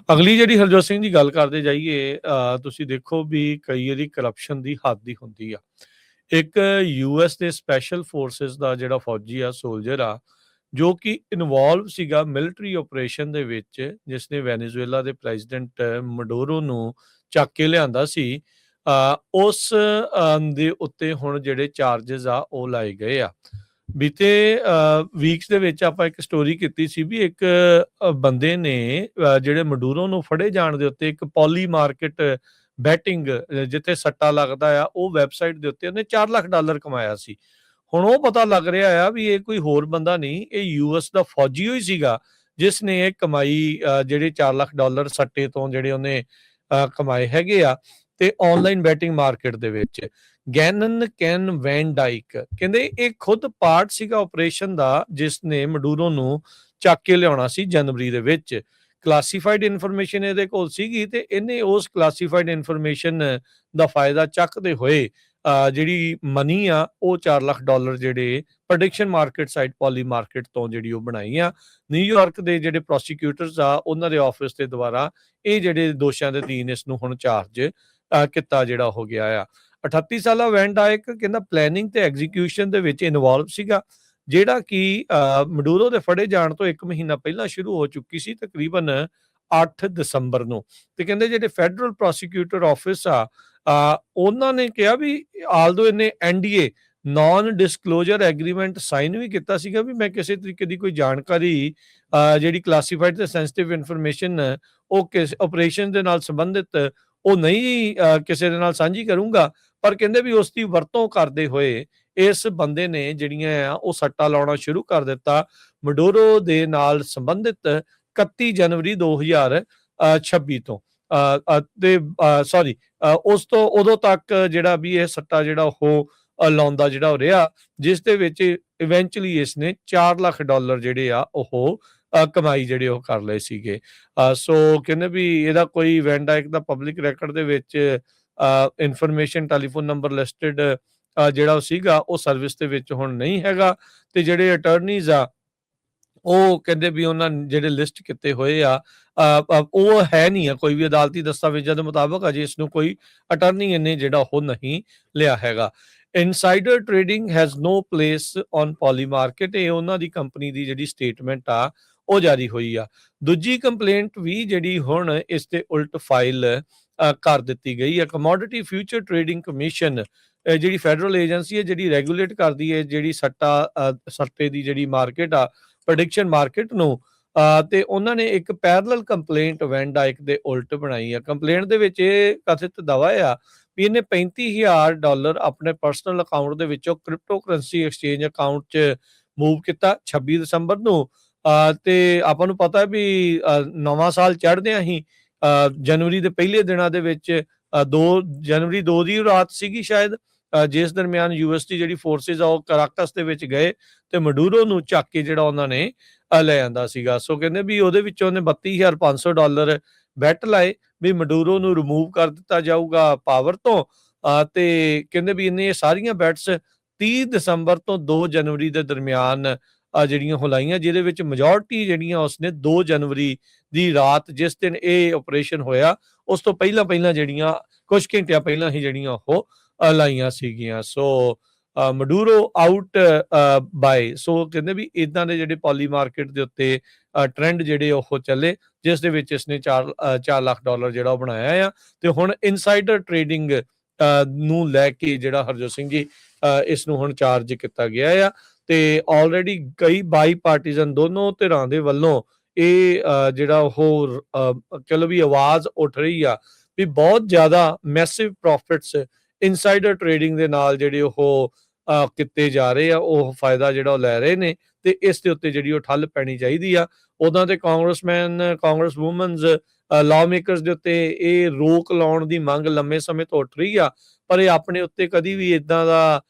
ਅਗਲੀ ਜਿਹੜੀ ਹਰਜੋਤ ਸਿੰਘ ਜੀ ਗੱਲ ਕਰਦੇ ਜਾਈਏ, ਤੁਸੀਂ ਦੇਖੋ ਵੀ ਕਈ ਵਾਰੀ ਕਰਪਸ਼ਨ ਦੀ ਹੱਦ ਹੀ ਹੁੰਦੀ ਆ। ਇੱਕ ਯੂਐਸ ਦੇ ਸਪੈਸ਼ਲ ਫੋਰਸਿਸ ਦਾ ਜਿਹੜਾ ਫੌਜੀ ਆ, ਸੋਲਜਰ ਆ, ਜੋ ਕਿ ਇਨਵੋਲਵ ਸੀਗਾ ਮਿਲਟਰੀ ਆਪਰੇਸ਼ਨ ਦੇ ਵਿੱਚ, ਜਿਸ ਨੇ ਵੈਨੇਜ਼ੁਏਲਾ ਦੇ ਪ੍ਰੈਜ਼ੀਡੈਂਟ ਮਡੂਰੋ ਨੂੰ ਚੱਕ ਕੇ ਲਿਆਂਦਾ ਸੀ। ਉਸ ਦੇ ਉੱਤੇ ਹੁਣ ਜਿਹੜੇ ਚਾਰजेस ਆ ਉਹ ਲਾਏ ਗਏ ਆ। ਬੀਤੇ ਵੀਕਸ ਦੇ ਵਿੱਚ ਆਪਾਂ ਇੱਕ ਸਟੋਰੀ ਕੀਤੀ ਸੀ ਵੀ ਇੱਕ ਬੰਦੇ ਨੇ ਜਿਹੜੇ ਮਡੂਰੋ ਨੂੰ ਫੜੇ ਜਾਣ ਦੇ ਉੱਤੇ ਇੱਕ ਪੋਲੀ ਮਾਰਕੀਟ ਬੈਟਿੰਗ, ਜਿੱਥੇ ਸੱਟਾ ਲੱਗਦਾ ਆ, ਉਹ ਵੈਬਸਾਈਟ ਦੇ ਉੱਤੇ ਉਹਨੇ $4 ਲੱਖ ਕਮਾਇਆ ਸੀ। ਹੁਣ ਉਹ ਪਤਾ ਲੱਗ ਰਿਹਾ ਆ ਵੀ ਇਹ ਕੋਈ ਹੋਰ ਬੰਦਾ ਨਹੀਂ, ਇਹ ਯੂਐਸ ਦਾ ਫੌਜੀ ਹੀ ਸੀਗਾ, ਜਿਸ ਨੇ ਇਹ ਕਮਾਈ ਜਿਹੜੇ $4 ਲੱਖ ਸੱਟੇ ਤੋਂ ਜਿਹੜੇ ਉਹਨੇ ਕਮਾਏ ਹੈਗੇ ਆ, ਤੇ ਆਨਲਾਈਨ ਬੈਟਿੰਗ ਮਾਰਕੀਟ ਦੇ ਵਿੱਚ। ਗੈਨਨ ਕੈਨ ਵੈਨ ਡਾਈਕ ਕਹਿੰਦੇ ਇਹ ਖੁਦ ਪਾਰਟ ਸੀਗਾ ਆਪਰੇਸ਼ਨ ਦਾ, ਜਿਸ ਨੇ ਮਡੂਰੋ ਨੂੰ ਚੱਕ ਕੇ ਲਿਆਉਣਾ ਸੀ ਜਨਵਰੀ ਦੇ ਵਿੱਚ। ਕਲਾਸੀਫਾਈਡ ਇਨਫੋਰਮੇਸ਼ਨ ਇਹਦੇ ਕੋਲ ਸੀਗੀ, ਤੇ ਇਹਨੇ ਉਸ ਕਲਾਸੀਫਾਈਡ ਇਨਫੋਰਮੇਸ਼ਨ ਦਾ ਫਾਇਦਾ ਚੱਕਦੇ ਹੋਏ ਜਿਹੜੀ ਮਨੀ ਆ ਉਹ $4 ਲੱਖ ਜਿਹੜੇ ਪ੍ਰੈਡਿਕਸ਼ਨ ਮਾਰਕੀਟ ਸਾਈਟ ਪੋਲੀ ਮਾਰਕੀਟ ਤੋਂ ਜਿਹੜੀ ਉਹ ਬਣਾਈ ਆ। ਨਿਊਯਾਰਕ ਦੇ ਜਿਹੜੇ ਪ੍ਰੋਸੀਕਿਊਟਰਸ ਆ, ਉਹਨਾਂ ਦੇ ਆਫਿਸ ਦੇ ਦੁਆਰਾ ਇਹ ਜਿਹੜੇ ਦੋਸ਼ਾਂ ਦੇ ਅਧੀਨ ਇਸ ਨੂੰ ਹੁਣ ਚਾਰਜ ਕੀਤਾ ਜਿਹੜਾ ਹੋ ਗਿਆ ਆ। 38 ਸਾਲਾ ਵੈਨ ਡਾਇਕ ਕਹਿੰਦਾ ਪਲੈਨਿੰਗ ਤੇ ਐਗਜ਼ੀਕਿਊਸ਼ਨ ਦੇ ਵਿੱਚ ਇਨਵੋਲਵ ਸੀਗਾ, ਜਿਹੜਾ ਕਿ ਮਡੂਰੋ ਦੇ ਫੜੇ ਜਾਣ ਤੋਂ 1 ਮਹੀਨਾ ਪਹਿਲਾਂ ਸ਼ੁਰੂ ਹੋ ਚੁੱਕੀ ਸੀ, ਤਕਰੀਬਨ 8 ਦਸੰਬਰ ਨੂੰ। ਤੇ ਕਹਿੰਦੇ ਜਿਹੜੇ ਫੈਡਰਲ ਪ੍ਰੋਸੀਕਿਊਟਰ ਆਫਿਸ ਆ, ਉਹਨਾਂ ਨੇ ਕਿਹਾ ਵੀ ਆਲਦੋ ਇਹਨੇ NDA non disclosure agreement sign ਵੀ ਕੀਤਾ ਸੀਗਾ ਵੀ ਮੈਂ ਕਿਸੇ ਤਰੀਕੇ ਦੀ ਕੋਈ ਜਾਣਕਾਰੀ ਜਿਹੜੀ ਕਲਾਸੀਫਾਈਡ ਤੇ ਸੈਂਸਿਟਿਵ ਇਨਫੋਰਮੇਸ਼ਨ ਉਹ ਕਿਸ ਆਪਰੇਸ਼ਨ ਦੇ ਨਾਲ ਸੰਬੰਧਿਤ ਉਹ ਨਹੀਂ ਕਿਸੇ ਦੇ ਨਾਲ ਸਾਂਝੀ ਕਰੂੰਗਾ। ਪਰ ਕਹਿੰਦੇ ਵੀ ਉਸ ਦੀ ਵਰਤੋਂ ਕਰਦੇ ਹੋਏ ਇਸ ਬੰਦੇ ਨੇ ਜਿਹੜੀਆਂ ਆ ਉਹ ਸੱਟਾ ਲਾਉਣਾ ਸ਼ੁਰੂ ਕਰ ਦਿੱਤਾ ਮਡੂਰੋ ਦੇ ਨਾਲ ਸੰਬੰਧਿਤ 31 ਜਨਵਰੀ 2026 ਤੋਂ। ਤੇ ਸੌਰੀ, ਉਸ ਤੋਂ ਉਦੋਂ ਤੱਕ ਜਿਹੜਾ ਵੀ ਇਹ ਸੱਟਾ ਜਿਹੜਾ ਉਹ ਲਾਉਂਦਾ ਜਿਹੜਾ ਉਹ ਰਿਹਾ, ਜਿਸ ਦੇ ਵਿੱਚ ਇਵੈਂਚੁਅਲੀ ਇਸ ਨੇ $4 ਲੱਖ ਜਿਹੜੇ ਆ ਉਹ ਕਮਾਈ ਜਿਹੜੇ ਉਹ ਕਰ ਲਏ ਸੀਗੇ। ਸੋ ਕਹਿੰਦੇ ਵੀ ਇਹਦਾ ਕੋਈ ਵੈਨ ਡਾਇਕ ਦਾ ਪਬਲਿਕ ਰੈਕਡ ਦੇ ਵਿੱਚ ਇਨਫੋਰਮੇਸ਼ਨ ਟੈਲੀਫੋਨ ਨੰਬਰ ਲਿਸਟਡ ਜਿਹੜਾ ਉਹ ਸੀਗਾ ਉਹ ਸਰਵਿਸ ਦੇ ਵਿੱਚ ਹੁਣ ਨਹੀਂ ਹੈਗਾ। ਤੇ ਜਿਹੜੇ ਅਟਰਨੀਜ਼ ਆ ਉਹ ਕਹਿੰਦੇ ਵੀ ਉਹਨਾਂ ਜਿਹੜੇ ਲਿਸਟ ਕੀਤੇ ਹੋਏ ਆ ਉਹ ਹੈ ਨਹੀਂ ਆ, ਕੋਈ ਵੀ ਅਦਾਲਤੀ ਦਸਤਾਵੇਜ਼ਾਂ ਦੇ ਮੁਤਾਬਕ ਅਜੇ ਇਸ ਨੂੰ ਕੋਈ ਅਟਰਨੀ ਇਹਨੇ ਜਿਹੜਾ ਉਹ ਨਹੀਂ ਲਿਆ ਹੈਗਾ। Insider trading has no place on Polymarket, ਇਹ ਉਹਨਾਂ ਦੀ ਕੰਪਨੀ ਦੀ ਜਿਹੜੀ ਸਟੇਟਮੈਂਟ ਆ ਉਹ ਜਾਰੀ ਹੋਈ ਆ। ਦੂਜੀ ਕੰਪਲੇਂਟ ਵੀ ਜਿਹੜੀ ਹੁਣ ਇਸ ਤੇ ਉਲਟ ਫਾਈਲ ਕਰ ਦਿੱਤੀ ਗਈ ਹੈ। ਕਮੋਡਿਟੀ ਫਿਊਚਰ ਟ੍ਰੇਡਿੰਗ ਕਮਿਸ਼ਨ ਜਿਹੜੀ ਫੈਡਰਲ ਏਜੰਸੀ ਹੈ, ਜਿਹੜੀ ਰੈਗੂਲੇਟ ਕਰਦੀ ਹੈ ਜਿਹੜੀ ਸੱਟੇ ਦੀ ਜਿਹੜੀ ਮਾਰਕੀਟ ਆ, ਪ੍ਰੈਡਿਕਸ਼ਨ ਮਾਰਕੀਟ ਨੂੰ, ਤੇ ਉਹਨਾਂ ਨੇ ਇੱਕ ਪੈਰਲਲ ਕੰਪਲੇਂਟ ਵੈਨ ਡਾਇਕ ਦੇ ਉਲਟ ਬਣਾਈ ਆ। ਕੰਪਲੇਂਟ ਦੇ ਵਿੱਚ ਇਹ ਕਥਿਤ ਦਾਵਾ ਆ ਵੀ ਇਹਨੇ $35,000 ਆਪਣੇ ਪਰਸਨਲ ਅਕਾਊਂਟ ਦੇ ਵਿੱਚੋਂ ਕ੍ਰਿਪਟੋ ਕਰੰਸੀ ਐਕਸਚੇਂਜ ਅਕਾਊਂਟ 'ਚ ਮੂਵ ਕੀਤਾ 26 ਦਸੰਬਰ ਨੂੰ। ਤੇ ਆਪਾਂ ਨੂੰ ਪਤਾ ਵੀ ਨਵਾਂ ਸਾਲ ਚੜ੍ਹਦਿਆਂ ਹੀ ਜਨਵਰੀ ਦੇ ਪਹਿਲੇ ਦਿਨਾਂ ਦੇ ਵਿੱਚ 2 ਜਨਵਰੀ 2 ਦੀ ਰਾਤ ਸੀਗੀ ਸ਼ਾਇਦ, ਜਿਸ ਦਰਮਿਆਨ ਯੂਐਸ ਦੀ ਜਿਹੜੀ ਫੋਰਸਿਸ ਆ ਉਹ ਕਰਾਕਸ ਦੇ ਵਿੱਚ ਗਏ ਤੇ ਮਡੂਰੋ ਨੂੰ ਚੱਕ ਕੇ ਜਿਹੜਾ ਉਹਨਾਂ ਨੇ ਲੈ ਆਂਦਾ ਸੀਗਾ। ਸੋ ਕਹਿੰਦੇ ਵੀ ਉਹਦੇ ਵਿੱਚੋਂ ਉਹਨੇ $32,500 ਬੈਟ ਲਾਏ ਵੀ ਮਡੂਰੋ ਨੂੰ ਰਿਮੂਵ ਕਰ ਦਿੱਤਾ ਜਾਊਗਾ ਪਾਵਰ ਤੋਂ। ਤੇ ਕਹਿੰਦੇ ਵੀ ਇਹਨੇ ਸਾਰੀਆਂ ਬੈਟਸ 30 ਦਸੰਬਰ ਤੋਂ 2 ਜਨਵਰੀ ਦੇ ਦਰਮਿਆਨ ਜਿਹੜੀਆਂ ਹੁਲਾਈਆਂ, ਜਿਹਦੇ ਵਿੱਚ ਮੈਜੋਰਟੀ ਜਿਹੜੀਆਂ ਉਸਨੇ 2 ਜਨਵਰੀ ਦੀ ਰਾਤ ਜਿਸ ਦਿਨ ਇਹ ਆਪਰੇਸ਼ਨ ਹੋਇਆ ਉਸ ਤੋਂ ਪਹਿਲਾਂ ਜਿਹੜੀਆਂ ਕੁਝ ਘੰਟਿਆਂ ਪਹਿਲਾਂ ਹੀ ਜਿਹੜੀਆਂ ਉਹ ਲਾਈਆਂ ਸੀਗੀਆਂ। ਸੋ ਮਡੂਰੋ ਆਊਟ ਬਾਏ। ਸੋ ਕਹਿੰਦੇ ਵੀ ਇਦਾਂ ਦੇ ਜਿਹੜੇ ਪੋਲੀ ਮਾਰਕੀਟ ਦੇ ਉੱਤੇ ਟ੍ਰੈਂਡ ਜਿਹੜੇ ਉਹ ਚੱਲੇ, ਜਿਸ ਦੇ ਵਿੱਚ ਇਸਨੇ $4 ਲੱਖ ਜਿਹੜਾ ਉਹ ਬਣਾਇਆ ਆ। ਤੇ ਹੁਣ ਇਨਸਾਈਡਰ ਟ੍ਰੇਡਿੰਗ ਨੂੰ ਲੈ ਕੇ ਜਿਹੜਾ ਹਰਜੋਤ ਸਿੰਘ ਜੀ ਇਸ ਨੂੰ ਹੁਣ ਚਾਰਜ ਕੀਤਾ ਗਿਆ ਆ। ਤੇ ਆਲਰੇਡੀ ਕਈ ਬਾਈ ਪਾਰਟੀਜ਼ਨ ਦੋਨੋਂ ਧਿਰਾਂ ਦੇ ਵੱਲੋਂ ਇਹ ਜਿਹੜਾ ਉਹ ਚਲੋ ਵੀ ਆਵਾਜ਼ ਉੱਠ ਰਹੀ ਆ ਵੀ ਬਹੁਤ ਜ਼ਿਆਦਾ ਮੈਸਿਵ ਪ੍ਰੋਫਿਟਸ ਇਨਸਾਈਡਰ ਟ੍ਰੇਡਿੰਗ ਦੇ ਨਾਲ ਜਿਹੜੇ ਉਹ ਕੀਤੇ ਜਾ ਰਹੇ ਆ, ਉਹ ਫਾਇਦਾ ਜਿਹੜਾ ਉਹ ਲੈ ਰਹੇ ਨੇ, ਤੇ ਇਸ ਦੇ ਉੱਤੇ ਜਿਹੜੀ ਉਹ ਠੱਲ ਪੈਣੀ ਚਾਹੀਦੀ ਆ। ਉਦਾਂ ਤੇ congressman, Congress women's, law makers ਦੇ ਉੱਤੇ ਇਹ ਰੋਕ ਲਾਉਣ ਦੀ ਮੰਗ ਲੰਮੇ ਸਮੇਂ ਤੋਂ ਉੱਠ ਰਹੀ ਆ, ਪਰ ਇਹ ਆਪਣੇ ਉੱਤੇ ਕਦੀ ਵੀ ਇਦਾਂ ਦਾ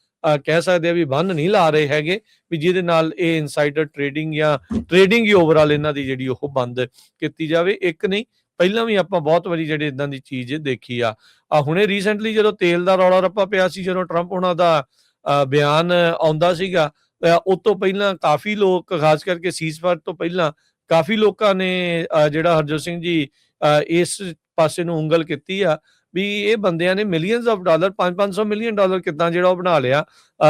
ਕਹਿ ਸਕਦੇ ਆ ਵੀ ਬੰਨ ਨਹੀਂ ਲਾ ਰਹੇ ਹੈਗੇ ਵੀ ਜਿਹਦੇ ਨਾਲ ਇਹ ਇਨਸਾਈਡਰ ਟ੍ਰੇਡਿੰਗ ਜਾਂ ਟ੍ਰੇਡਿੰਗ ਹੀ ਓਵਰਆਲ ਇਹਨਾਂ ਦੀ ਜਿਹੜੀ ਉਹ ਬੰਦ ਕੀਤੀ ਜਾਵੇ। ਇੱਕ ਨਹੀਂ, ਪਹਿਲਾਂ ਵੀ ਆਪਾਂ ਬਹੁਤ ਵਾਰੀ ਜਿਹੜੇ ਇਦਾਂ ਦੀ ਚੀਜ਼ ਦੇਖੀ ਆ। ਹੁਣੇ ਰੀਸੈਂਟਲੀ ਜਦੋਂ ਤੇਲ ਦਾ ਰੌਲਾ ਰੱਪਾ ਪਿਆ ਸੀ, ਜਦੋਂ ਟਰੰਪ ਉਹਨਾਂ ਦਾ ਬਿਆਨ ਆਉਂਦਾ ਸੀਗਾ, ਉਸ ਤੋਂ ਪਹਿਲਾਂ ਕਾਫੀ ਲੋਕ, ਖਾਸ ਕਰਕੇ ਸੀਜ਼ਫਾਇਰ ਤੋਂ ਪਹਿਲਾਂ ਕਾਫੀ ਲੋਕਾਂ ਨੇ ਜਿਹੜਾ ਹਰਜੋਤ ਸਿੰਘ ਜੀ ਇਸ ਪਾਸੇ ਨੂੰ ਉਂਗਲ ਕੀਤੀ ਆ ਵੀ ਇਹ ਬੰਦਿਆਂ ਨੇ millions of dollar 500 million dollar ਕਿੱਦਾਂ ਜਿਹੜਾ ਉਹ ਬਣਾ ਲਿਆ,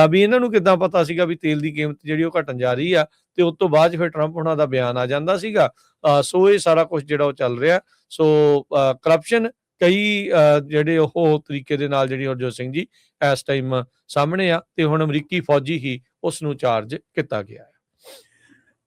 ਵੀ ਇਹਨਾਂ ਨੂੰ ਕਿੱਦਾਂ ਪਤਾ ਸੀਗਾ ਵੀ ਤੇਲ ਦੀ ਕੀਮਤ ਜਿਹੜੀ ਉਹ ਘਟਣ ਜਾ ਰਹੀ ਆ, ਤੇ ਉਸ ਤੋਂ ਬਾਅਦ ਫਿਰ ਟਰੰਪ ਉਹਨਾਂ ਦਾ ਬਿਆਨ ਆ ਜਾਂਦਾ ਸੀਗਾ। ਸੋ ਇਹ ਸਾਰਾ ਕੁਝ ਜਿਹੜਾ ਉਹ ਚੱਲ ਰਿਹਾ। ਸੋ ਕਰਪਸ਼ਨ ਕਈ ਜਿਹੜੇ ਉਹ ਤਰੀਕੇ ਦੇ ਨਾਲ ਜਿਹੜੀ ਹਰਜੋਤ ਸਿੰਘ ਜੀ ਇਸ ਟਾਈਮ ਸਾਹਮਣੇ ਆ, ਤੇ ਹੁਣ ਅਮਰੀਕੀ ਫੌਜੀ ਹੀ ਉਸ ਨੂੰ ਚਾਰਜ ਕੀਤਾ ਗਿਆ ਹੈ।